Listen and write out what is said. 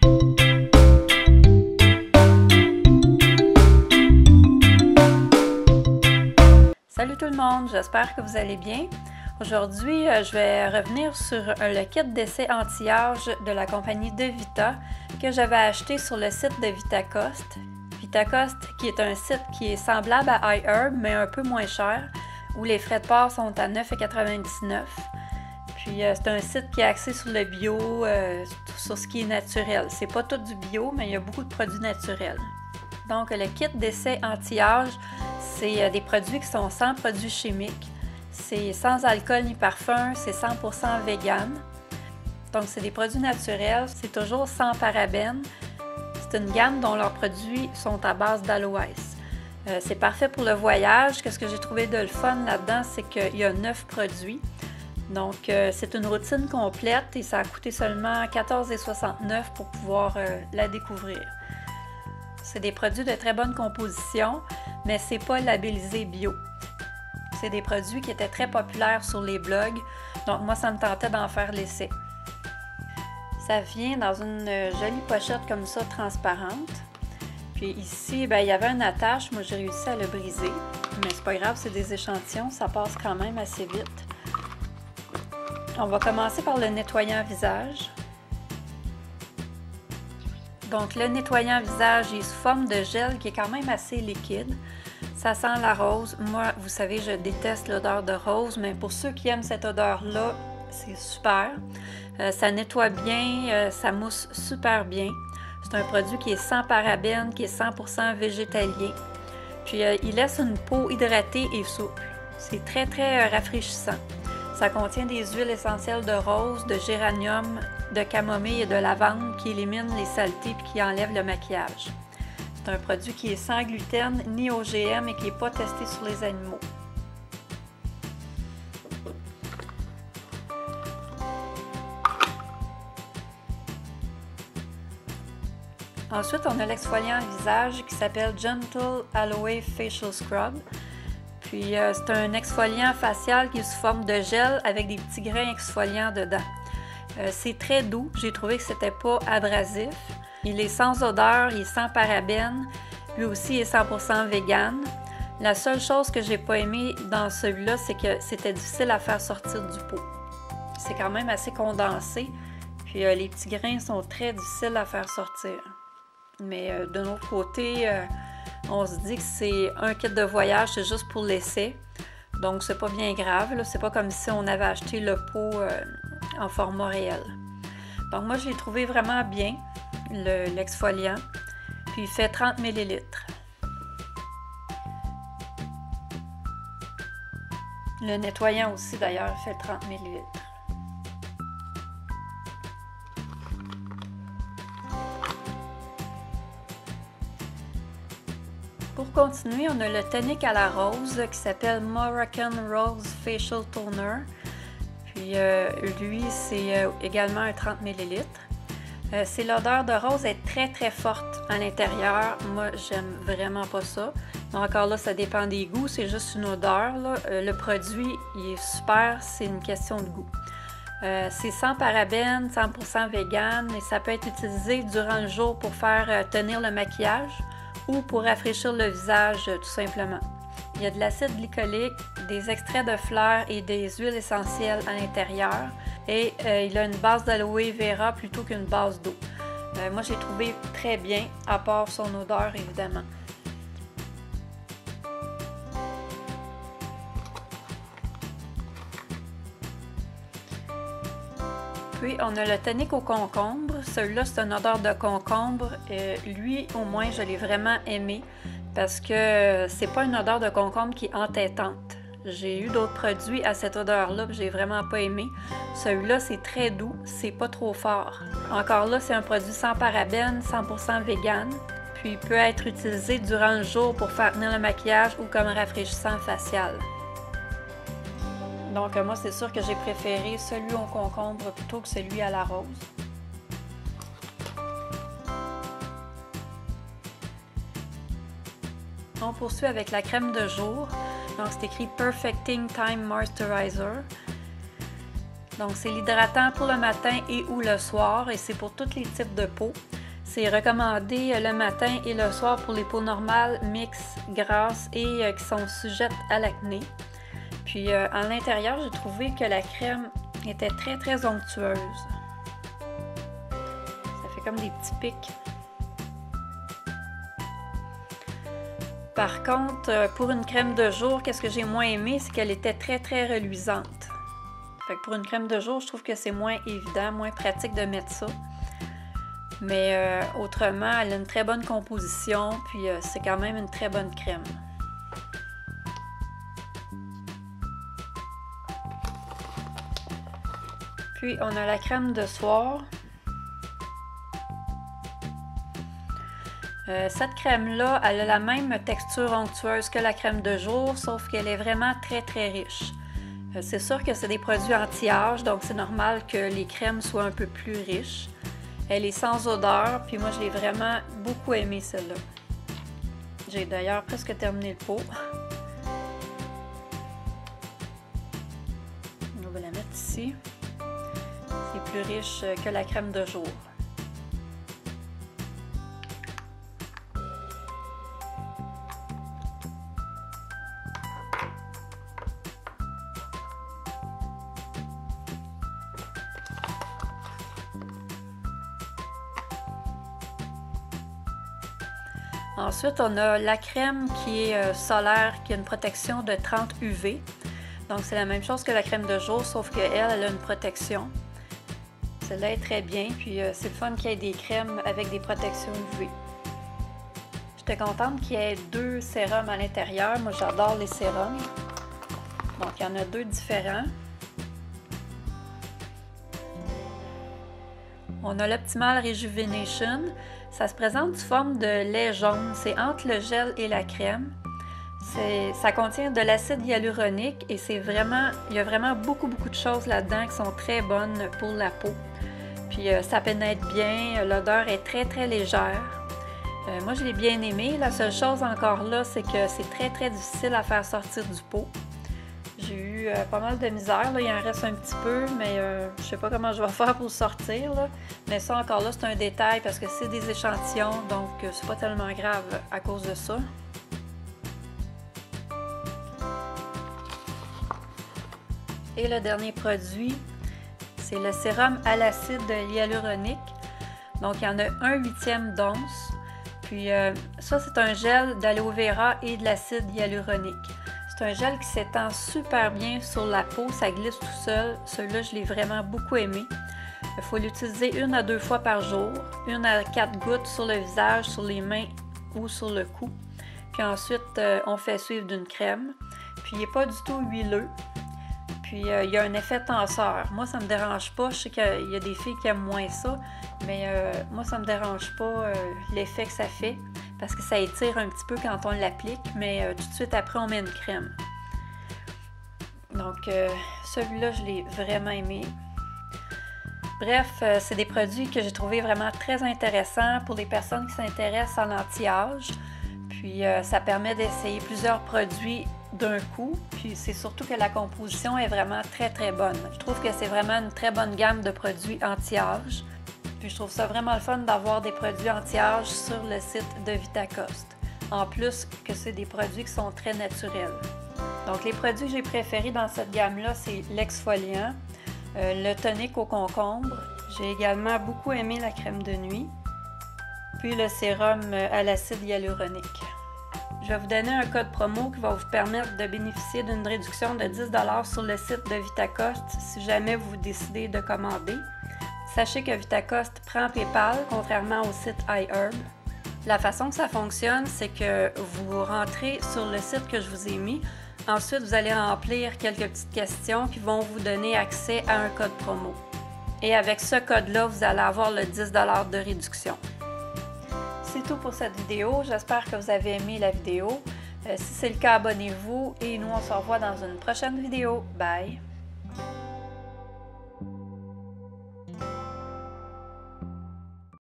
Salut tout le monde, j'espère que vous allez bien. Aujourd'hui, je vais revenir sur le kit d'essai anti-âge de la compagnie DeVita que j'avais acheté sur le site de VitaCost. VitaCost qui est un site qui est semblable à iHerb mais un peu moins cher, où les frais de port sont à 9,99 $. Puis c'est un site qui est axé sur le bio, sur ce qui est naturel. C'est pas tout du bio, mais il y a beaucoup de produits naturels. Donc le kit d'essai anti-âge, c'est des produits qui sont sans produits chimiques. C'est sans alcool ni parfum, c'est 100% vegan. Donc c'est des produits naturels, c'est toujours sans parabènes. C'est une gamme dont leurs produits sont à base d'aloès. C'est parfait pour le voyage. Qu'est-ce que j'ai trouvé de le fun là-dedans, c'est qu'il y a 9 produits. Donc c'est une routine complète et ça a coûté seulement 14,69 $ pour pouvoir la découvrir. C'est des produits de très bonne composition, mais c'est pas labellisé bio. C'est des produits qui étaient très populaires sur les blogs, donc moi ça me tentait d'en faire l'essai. Ça vient dans une jolie pochette comme ça, transparente. Puis ici, il y avait une attache, moi j'ai réussi à le briser, mais c'est pas grave, c'est des échantillons, ça passe quand même assez vite. On va commencer par le nettoyant visage. Donc le nettoyant visage est sous forme de gel qui est quand même assez liquide. Ça sent la rose. Moi, vous savez, je déteste l'odeur de rose, mais pour ceux qui aiment cette odeur-là, c'est super. Ça nettoie bien, ça mousse super bien. C'est un produit qui est sans parabènes, qui est 100% végétalien. Puis il laisse une peau hydratée et souple. C'est très très rafraîchissant. Ça contient des huiles essentielles de rose, de géranium, de camomille et de lavande qui éliminent les saletés et qui enlèvent le maquillage. C'est un produit qui est sans gluten ni OGM et qui n'est pas testé sur les animaux. Ensuite, on a l'exfoliant visage qui s'appelle Gentle Aloe Facial Scrub. Puis, c'est un exfoliant facial qui est sous forme de gel avec des petits grains exfoliants dedans. C'est très doux, j'ai trouvé que c'était pas abrasif. Il est sans odeur, il est sans parabènes, lui aussi il est 100% vegan. La seule chose que j'ai pas aimé dans celui-là, c'est que c'était difficile à faire sortir du pot. C'est quand même assez condensé, puis les petits grains sont très difficiles à faire sortir. Mais de l'autre côté, on se dit que c'est un kit de voyage, c'est juste pour l'essai. Donc c'est pas bien grave, c'est pas comme si on avait acheté le pot en format réel. Donc moi je l'ai trouvé vraiment bien, l'exfoliant, puis il fait 30 ml. Le nettoyant aussi d'ailleurs fait 30 ml. Pour continuer, on a le tonique à la rose qui s'appelle Moroccan Rose Facial Toner. Puis lui, c'est également un 30 ml. C'est l'odeur de rose est très très forte à l'intérieur. Moi, j'aime vraiment pas ça. Mais encore là, ça dépend des goûts, c'est juste une odeur. Le produit, il est super, c'est une question de goût. C'est sans parabènes, 100% vegan et ça peut être utilisé durant le jour pour faire tenir le maquillage ou pour rafraîchir le visage tout simplement. Il y a de l'acide glycolique, des extraits de fleurs et des huiles essentielles à l'intérieur et il a une base d'aloe vera plutôt qu'une base d'eau. Moi j'ai trouvé très bien, à part son odeur évidemment. Puis on a le tonique au concombre. Celui-là c'est une odeur de concombre. Lui au moins je l'ai vraiment aimé parce que c'est pas une odeur de concombre qui est entêtante. J'ai eu d'autres produits à cette odeur-là que j'ai vraiment pas aimé. Celui-là c'est très doux, c'est pas trop fort. Encore là c'est un produit sans parabènes, 100% vegan. Puis il peut être utilisé durant le jour pour faire tenir le maquillage ou comme rafraîchissant facial. Donc moi c'est sûr que j'ai préféré celui au concombre plutôt que celui à la rose. On poursuit avec la crème de jour. Donc c'est écrit Perfecting Time Moisturizer. Donc c'est l'hydratant pour le matin et ou le soir et c'est pour tous les types de peau. C'est recommandé le matin et le soir pour les peaux normales, mixtes, grasses et qui sont sujettes à l'acné. Puis à l'intérieur, j'ai trouvé que la crème était très très onctueuse. Ça fait comme des petits pics. Par contre, pour une crème de jour, qu'est-ce que j'ai moins aimé, c'est qu'elle était très très reluisante. Fait que pour une crème de jour, je trouve que c'est moins évident, moins pratique de mettre ça. Mais autrement, elle a une très bonne composition, puis c'est quand même une très bonne crème. Puis on a la crème de soir. Cette crème-là, elle a la même texture onctueuse que la crème de jour, sauf qu'elle est vraiment très très riche. C'est sûr que c'est des produits anti-âge, donc c'est normal que les crèmes soient un peu plus riches. Elle est sans odeur, puis moi je l'ai vraiment beaucoup aimée celle-là. J'ai d'ailleurs presque terminé le pot. On va la mettre ici. C'est plus riche que la crème de jour. Ensuite, on a la crème qui est solaire, qui a une protection de 30 UV. Donc, c'est la même chose que la crème de jour, sauf qu'elle a une protection. Celle-là est très bien, puis c'est le fun qu'il y ait des crèmes avec des protections UV. J'étais contente qu'il y ait 2 sérums à l'intérieur. Moi, j'adore les sérums. Donc, il y en a 2 différents. On a l'Optimal Rejuvenation. Ça se présente sous forme de lait jaune. C'est entre le gel et la crème. Ça contient de l'acide hyaluronique et il y a vraiment beaucoup de choses là-dedans qui sont très bonnes pour la peau. Puis ça pénètre bien, l'odeur est très très légère. Moi je l'ai bien aimé. La seule chose encore là, c'est que c'est très très difficile à faire sortir du pot. J'ai eu pas mal de misère, là. Il en reste un petit peu, mais je sais pas comment je vais faire pour le sortir. Là. Mais ça encore là, c'est un détail parce que c'est des échantillons, donc c'est pas tellement grave à cause de ça. Et le dernier produit, c'est le sérum à l'acide hyaluronique. Donc il y en a 1/8 d'once. Puis ça, c'est un gel d'aloe vera et de l'acide hyaluronique. C'est un gel qui s'étend super bien sur la peau, ça glisse tout seul. Celui-là, je l'ai vraiment beaucoup aimé. Il faut l'utiliser 1 à 2 fois par jour, 1 à 4 gouttes sur le visage, sur les mains ou sur le cou. Puis ensuite, on fait suivre d'une crème. Puis il n'est pas du tout huileux. Puis il y a un effet tenseur. Moi, ça ne me dérange pas. Je sais qu'il y a des filles qui aiment moins ça, mais moi, ça ne me dérange pas l'effet que ça fait. Parce que ça étire un petit peu quand on l'applique, mais tout de suite après, on met une crème. Donc, celui-là, je l'ai vraiment aimé. Bref, c'est des produits que j'ai trouvés vraiment très intéressants pour les personnes qui s'intéressent à l'anti-âge. Puis, ça permet d'essayer plusieurs produits d'un coup. Puis, c'est surtout que la composition est vraiment très, très bonne. Je trouve que c'est vraiment une très bonne gamme de produits anti-âge. Puis je trouve ça vraiment le fun d'avoir des produits anti-âge sur le site de VitaCost. En plus que c'est des produits qui sont très naturels. Donc les produits que j'ai préférés dans cette gamme-là, c'est l'exfoliant, le tonique au concombre. J'ai également beaucoup aimé la crème de nuit. Puis le sérum à l'acide hyaluronique. Je vais vous donner un code promo qui va vous permettre de bénéficier d'une réduction de 10 $ sur le site de VitaCost si jamais vous décidez de commander. Sachez que VitaCost prend PayPal, contrairement au site iHerb. La façon que ça fonctionne, c'est que vous rentrez sur le site que je vous ai mis. Ensuite, vous allez remplir quelques petites questions qui vont vous donner accès à un code promo. Et avec ce code-là, vous allez avoir le 10 $ de réduction. C'est tout pour cette vidéo. J'espère que vous avez aimé la vidéo. Si c'est le cas, abonnez-vous et nous, on se revoit dans une prochaine vidéo. Bye!